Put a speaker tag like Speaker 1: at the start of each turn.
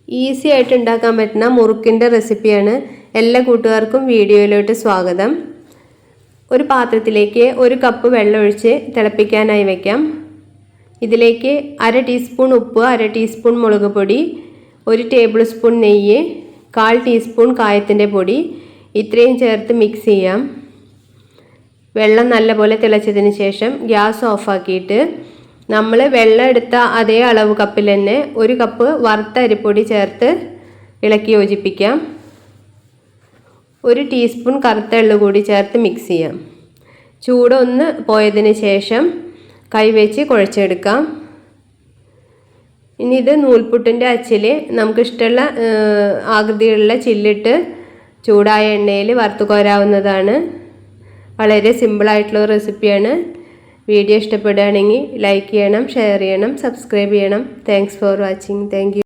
Speaker 1: Easy ആയിട്ട് ഉണ്ടാക്കാൻ പറ്റുന്ന മുറുക്കിൻ്റെ റെസിപ്പിയാണ്. എല്ലാ കൂട്ടുകാർക്കും വീഡിയോയിലോട്ട് സ്വാഗതം. ഒരു പാത്രത്തിലേക്ക് 1 കപ്പ് വെള്ളം ഒഴിച്ച് തിളപ്പിക്കാനായി വയ്ക്കാം. ഇതിലേക്ക് 1/2 ടീസ്പൂൺ ഉപ്പ്, 1/2 ടീസ്പൂൺ മുളക് പൊടി, 1 ടേബിൾ സ്പൂൺ നെയ്യ്, 1/4 ടീസ്പൂൺ കായത്തിൻ്റെ പൊടി ഇത്രയും ചേർത്ത് മിക്സ് ചെയ്യാം. വെള്ളം നല്ലപോലെ തിളച്ചതിന് ശേഷം ഗ്യാസ് ഓഫാക്കിയിട്ട് നമ്മൾ വെള്ളം എടുത്ത അതേ അളവ് കപ്പിൽ തന്നെ 1 കപ്പ് വറുത്ത അരിപ്പൊടി ചേർത്ത് ഇളക്കി യോജിപ്പിക്കാം. 1 ടീസ്പൂൺ കറുത്ത എള്ള് കൂടി ചേർത്ത് മിക്സ് ചെയ്യാം. ചൂടൊന്ന് പോയതിന് ശേഷം കൈവച്ച് കുഴച്ചെടുക്കാം. ഇനി ഇത് നൂൽപുട്ടിൻ്റെ അച്ചിൽ നമുക്കിഷ്ടമുള്ള ആകൃതിയുള്ള ചില്ലിട്ട് ചൂടായ എണ്ണയിൽ വറുത്ത് കോരാവുന്നതാണ്. വളരെ സിമ്പിളായിട്ടുള്ള റെസിപ്പിയാണ്. വീഡിയോ ഇഷ്ടപ്പെടുകയാണെങ്കിൽ ലൈക്ക് ചെയ്യണം, ഷെയർ ചെയ്യണം, സബ്സ്ക്രൈബ് ചെയ്യണം. Thanks for watching. Thank you.